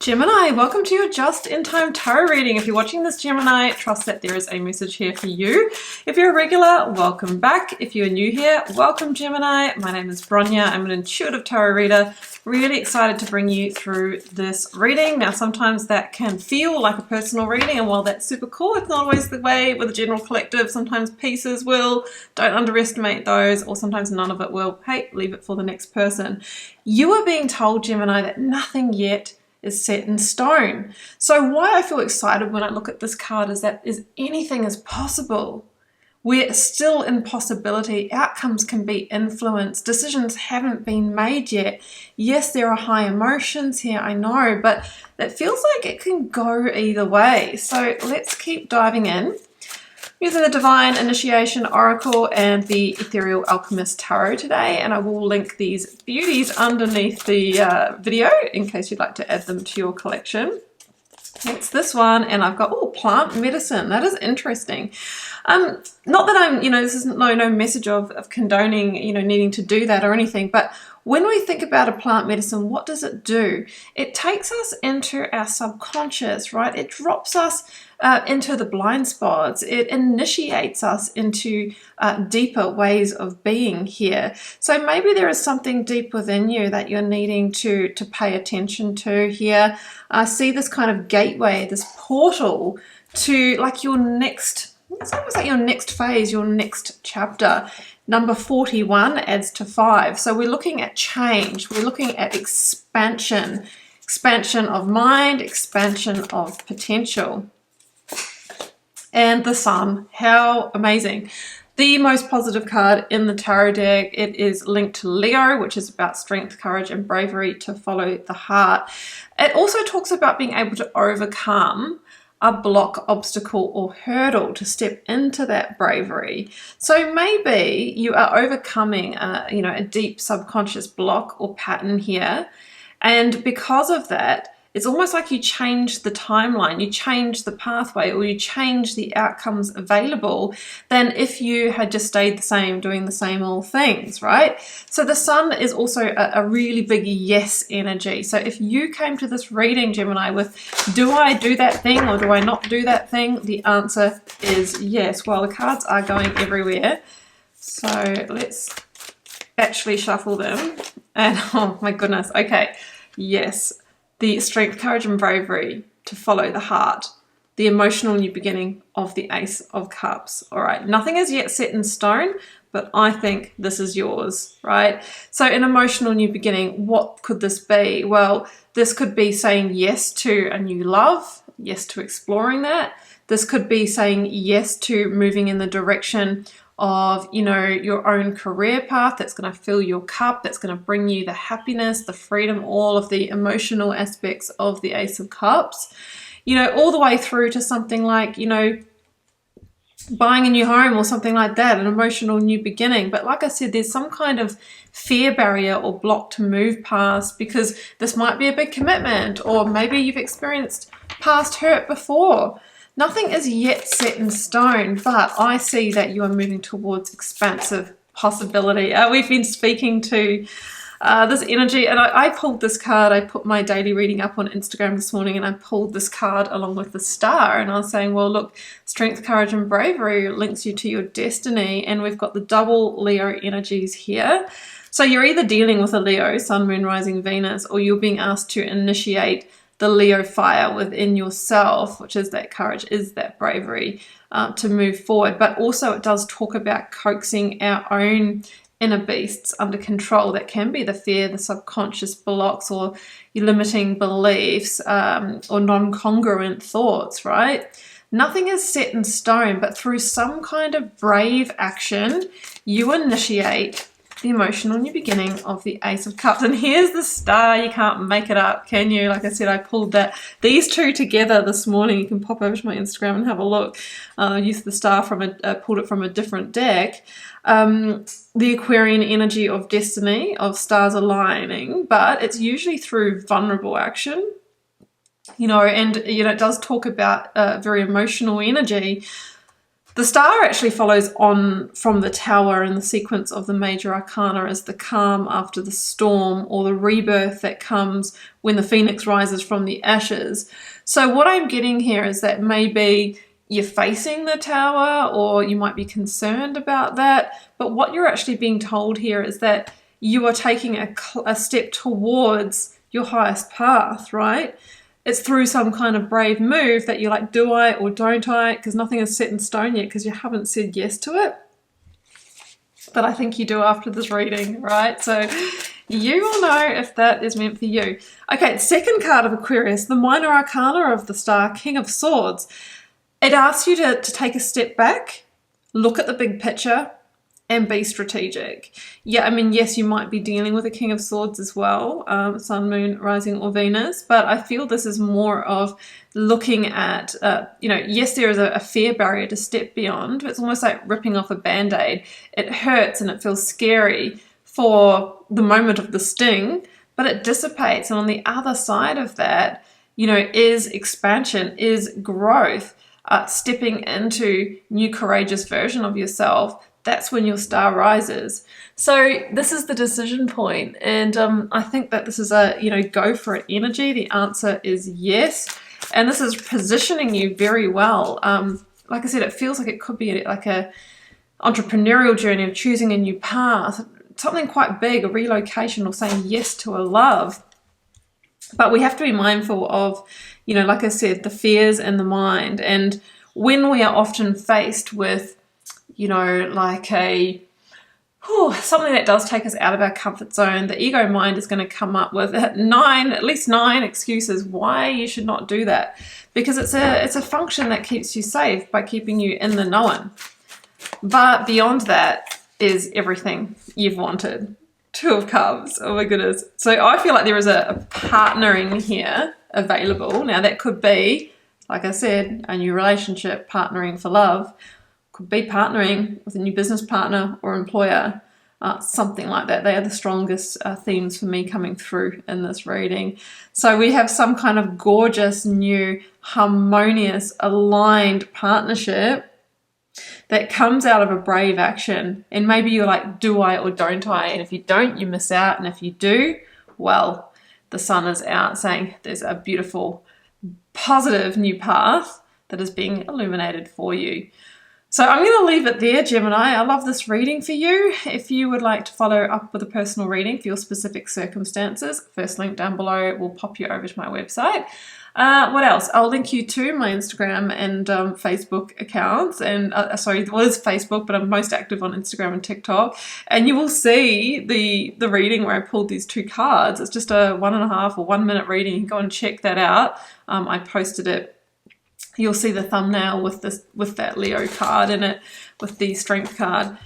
Gemini, welcome to your just-in-time tarot reading. If you're watching this, Gemini, trust that there is a message here for you. If you're a regular, welcome back. If you're new here, welcome, Gemini. My name is Bronya. I'm an intuitive tarot reader. Really excited to bring you through this reading. Now, sometimes that can feel like a personal reading, and while that's super cool, it's not always the way with a general collective. Sometimes pieces will. Don't underestimate those, or sometimes none of it will. Hey, leave it for the next person. You are being told, Gemini, that nothing yet is set in stone. So why I feel excited when I look at this card is that anything is possible. We're still in possibility. Outcomes can be influenced. Decisions haven't been made yet. Yes, there are high emotions here, I know, but it feels like it can go either way. So let's keep diving in. Using the Divine Initiation Oracle and the Ethereal Alchemist Tarot today, and I will link these beauties underneath the video in case you'd like to add them to your collection. It's this one, and I've got, oh, plant medicine. That is interesting. Not that I'm, this is no message of condoning, needing to do that or anything, but when we think about a plant medicine, what does it do? It takes us into our subconscious, right? It drops us into the blind spots. It initiates us into deeper ways of being here. So maybe there is something deep within you that you're needing to pay attention to here. I see this kind of gateway, this portal to like your next, it's almost like your next phase, your next chapter. Number 41 adds to 5. So we're looking at change. We're looking at expansion. Expansion of mind, expansion of potential. And the Sun. How amazing. The most positive card in the tarot deck. It is linked to Leo, which is about strength, courage, and bravery to follow the heart. It also talks about being able to overcome a block, obstacle, or hurdle to step into that bravery. So maybe you are overcoming a deep subconscious block or pattern here, and because of that, it's almost like you change the timeline, you change the pathway, or you change the outcomes available than if you had just stayed the same, doing the same old things, right? So the Sun is also a really big yes energy. So if you came to this reading, Gemini, with do I do that thing or do I not do that thing? The answer is yes. Well, the cards are going everywhere. So let's actually shuffle them. And oh my goodness, okay, yes. The strength, courage, and bravery to follow the heart. The emotional new beginning of the Ace of Cups. All right, nothing is yet set in stone, but I think this is yours, right? So an emotional new beginning, what could this be? Well, this could be saying yes to a new love, yes to exploring that. This could be saying yes to moving in the direction of, your own career path that's going to fill your cup, that's going to bring you the happiness, the freedom, all of the emotional aspects of the Ace of Cups, all the way through to something like, buying a new home or something like that, an emotional new beginning. But like I said, there's some kind of fear barrier or block to move past because this might be a big commitment, or maybe you've experienced past hurt before. Nothing is yet set in stone, but I see that you are moving towards expansive possibility. We've been speaking to this energy, and I pulled this card. I put my daily reading up on Instagram this morning, and I pulled this card along with the star, and I was saying, well, look, strength, courage, and bravery links you to your destiny, and we've got the double Leo energies here. So you're either dealing with a Leo, Sun, Moon, Rising, Venus, or you're being asked to initiate the Leo fire within yourself, which is that courage, is that bravery to move forward. But also it does talk about coaxing our own inner beasts under control. That can be the fear, the subconscious blocks, or your limiting beliefs, or non-congruent thoughts, right? Nothing is set in stone, but through some kind of brave action, you initiate the emotional new beginning of the Ace of Cups. And here's the star. You can't make it up, can you? Like I said, I pulled these two together this morning. You can pop over to my Instagram and have a look. I used the star pulled it from a different deck. The Aquarian energy of destiny, of stars aligning, but it's usually through vulnerable action, and it does talk about very emotional energy. The star actually follows on from the tower, and the sequence of the major arcana is the calm after the storm, or the rebirth that comes when the phoenix rises from the ashes. So what I'm getting here is that maybe you're facing the tower, or you might be concerned about that. But what you're actually being told here is that you are taking a step towards your highest path, right? It's through some kind of brave move that you're like, do I or don't I? Because nothing is set in stone yet because you haven't said yes to it. But I think you do after this reading, right? So you will know if that is meant for you. Okay, second card of Aquarius, the minor arcana of the star, King of Swords. It asks you to take a step back, look at the big picture, and be strategic. Yeah, I mean, yes, you might be dealing with a King of Swords as well, Sun, Moon, Rising, or Venus, but I feel this is more of looking at, yes, there is a fear barrier to step beyond, but it's almost like ripping off a Band-Aid. It hurts and it feels scary for the moment of the sting, but it dissipates. And on the other side of that, is expansion, is growth, stepping into new courageous version of yourself. That's when your star rises. So this is the decision point. And I think that this is a, go for it energy. The answer is yes. And this is positioning you very well. Like I said, it feels like it could be like a entrepreneurial journey of choosing a new path, something quite big, a relocation, or saying yes to a love. But we have to be mindful of, like I said, the fears in the mind. And when we are often faced with, like something that does take us out of our comfort zone, the ego mind is going to come up with at least nine excuses why you should not do that. Because it's a function that keeps you safe by keeping you in the known. But beyond that is everything you've wanted. Two of Cups. Oh my goodness. So I feel like there is a partnering here available. Now that could be, like I said, a new relationship, partnering for love. Could be partnering with a new business partner or employer, something like that. They are the strongest themes for me coming through in this reading. So we have some kind of gorgeous, new, harmonious, aligned partnership that comes out of a brave action. And maybe you're like, do I or don't I? And if you don't, you miss out. And if you do, well, the sun is out saying there's a beautiful, positive new path that is being illuminated for you. So I'm going to leave it there, Gemini. I love this reading for you. If you would like to follow up with a personal reading for your specific circumstances, first link down below will pop you over to my website. What else? I'll link you to my Instagram and Facebook accounts. And sorry, it was Facebook, but I'm most active on Instagram and TikTok. And you will see the reading where I pulled these two cards. It's just a 1.5 or 1 minute reading. You can go and check that out. I posted it. You'll see the thumbnail with that Leo card in it, with the Strength card.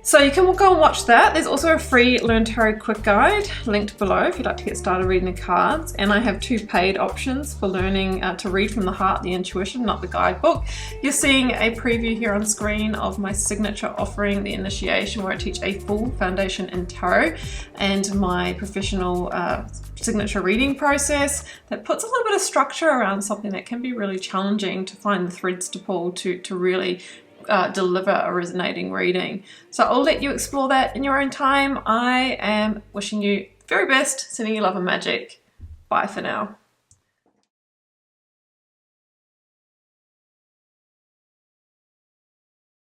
So you can go and watch that. There's also a free Learn Tarot quick guide linked below if you'd like to get started reading the cards. And I have 2 paid options for learning to read from the heart, the intuition, not the guidebook. You're seeing a preview here on screen of my signature offering, the initiation, where I teach a full foundation in tarot, and my professional signature reading process that puts a little bit of structure around something that can be really challenging to find the threads to pull to really deliver a resonating reading. So I'll let you explore that in your own time. I am wishing you very best, sending you love and magic. Bye for now.